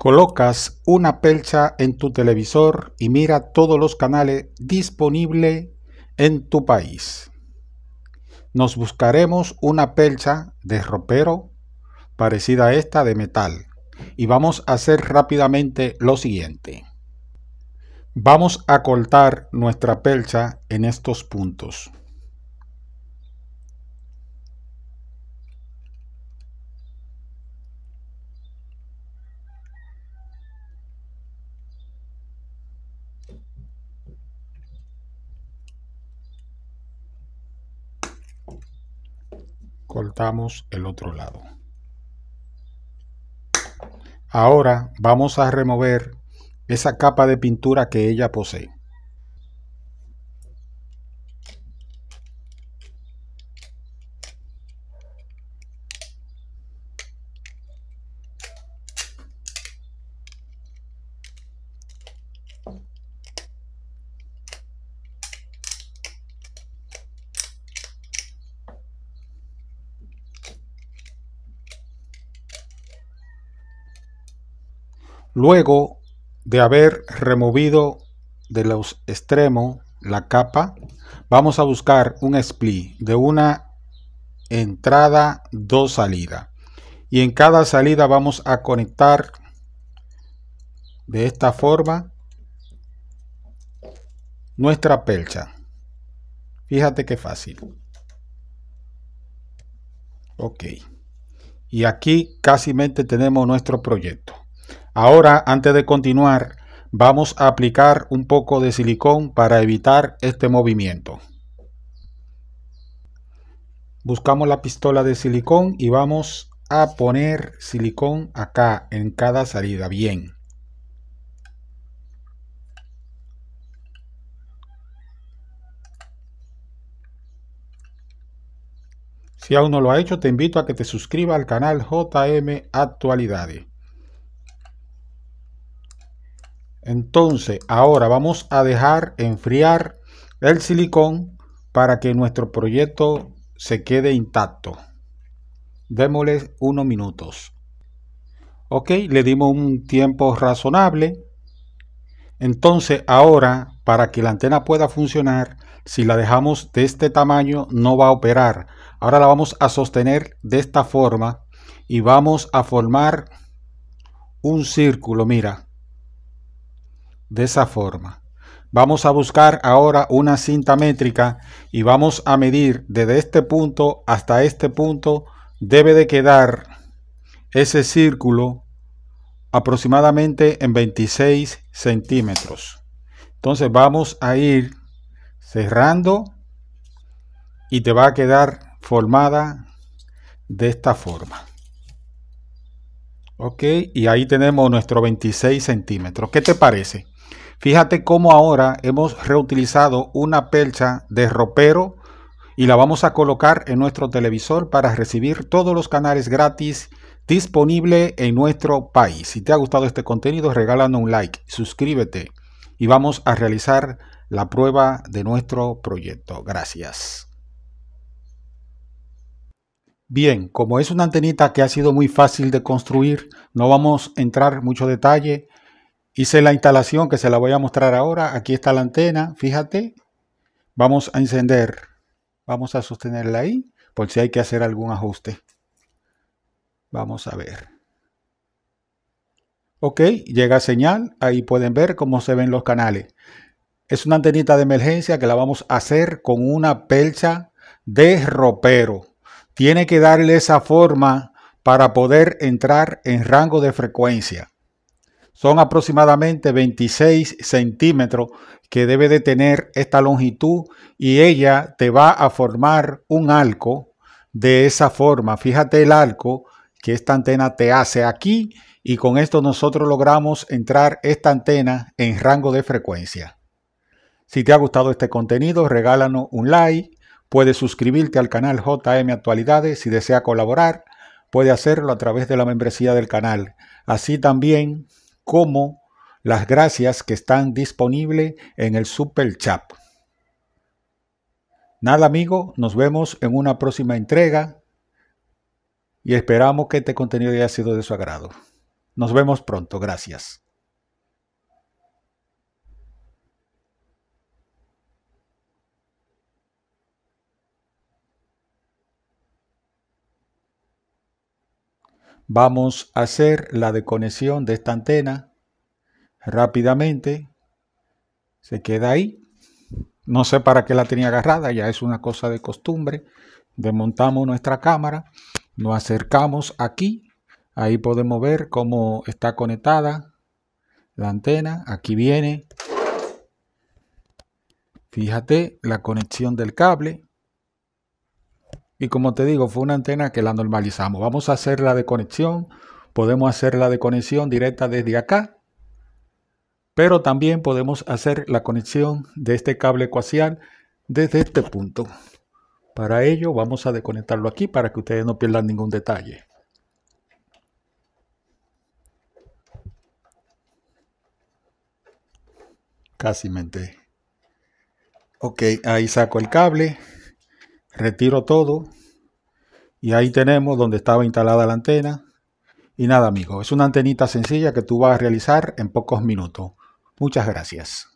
Colocas una percha en tu televisor y mira todos los canales disponibles en tu país. Nos buscaremos una percha de ropero parecida a esta de metal y vamos a hacer rápidamente lo siguiente. Vamos a cortar nuestra percha en estos puntos. Cortamos el otro lado. Ahora vamos a remover esa capa de pintura que ella posee. Luego de haber removido de los extremos la capa, vamos a buscar un split de una entrada, dos salidas. Y en cada salida vamos a conectar de esta forma nuestra percha. Fíjate qué fácil. Ok. Y aquí casi tenemos nuestro proyecto. Ahora, antes de continuar, vamos a aplicar un poco de silicón para evitar este movimiento. Buscamos la pistola de silicón y vamos a poner silicón acá en cada salida. Bien. Si aún no lo ha hecho, te invito a que te suscribas al canal JM Actualidades. Entonces, ahora vamos a dejar enfriar el silicón para que nuestro proyecto se quede intacto. Démosle unos minutos. Ok, le dimos un tiempo razonable. Entonces, ahora, para que la antena pueda funcionar, si la dejamos de este tamaño, no va a operar. Ahora la vamos a sostener de esta forma y vamos a formar un círculo, mira. De esa forma. Vamos a buscar ahora una cinta métrica y vamos a medir desde este punto hasta este punto. Debe de quedar ese círculo aproximadamente en 26 centímetros. Entonces vamos a ir cerrando y te va a quedar formada de esta forma. Ok, y ahí tenemos nuestro 26 centímetros. ¿Qué te parece? Fíjate cómo ahora hemos reutilizado una percha de ropero y la vamos a colocar en nuestro televisor para recibir todos los canales gratis disponibles en nuestro país. Si te ha gustado este contenido, regálanos un like, suscríbete y vamos a realizar la prueba de nuestro proyecto. Gracias. Bien, como es una antenita que ha sido muy fácil de construir, no vamos a entrar mucho detalle. Hice la instalación que se la voy a mostrar ahora. Aquí está la antena, fíjate. Vamos a encender. Vamos a sostenerla ahí por si hay que hacer algún ajuste. Vamos a ver. Ok, llega señal. Ahí pueden ver cómo se ven los canales. Es una antenita de emergencia que la vamos a hacer con una percha de ropero. Tiene que darle esa forma para poder entrar en rango de frecuencia. Son aproximadamente 26 centímetros que debe de tener esta longitud y ella te va a formar un arco de esa forma. Fíjate el arco que esta antena te hace aquí y con esto nosotros logramos entrar esta antena en rango de frecuencia. Si te ha gustado este contenido, regálanos un like. Puedes suscribirte al canal JM Actualidades. Si desea colaborar, puede hacerlo a través de la membresía del canal. Así también como las gracias que están disponibles en el Super Chat. Nada, amigo, nos vemos en una próxima entrega y esperamos que este contenido haya sido de su agrado. Nos vemos pronto. Gracias. Vamos a hacer la desconexión de esta antena rápidamente. Se queda ahí. No sé para qué la tenía agarrada, ya es una cosa de costumbre. Desmontamos nuestra cámara, nos acercamos aquí. Ahí podemos ver cómo está conectada la antena. Aquí viene, fíjate, la conexión del cable. Y como te digo, fue una antena que la normalizamos. Vamos a hacer la desconexión. Podemos hacer la desconexión directa desde acá. Pero también podemos hacer la conexión de este cable coaxial desde este punto. Para ello vamos a desconectarlo aquí para que ustedes no pierdan ningún detalle. Casi menté. Ok, ahí saco el cable, retiro todo y ahí tenemos donde estaba instalada la antena. Y nada amigos, es una antenita sencilla que tú vas a realizar en pocos minutos. Muchas gracias.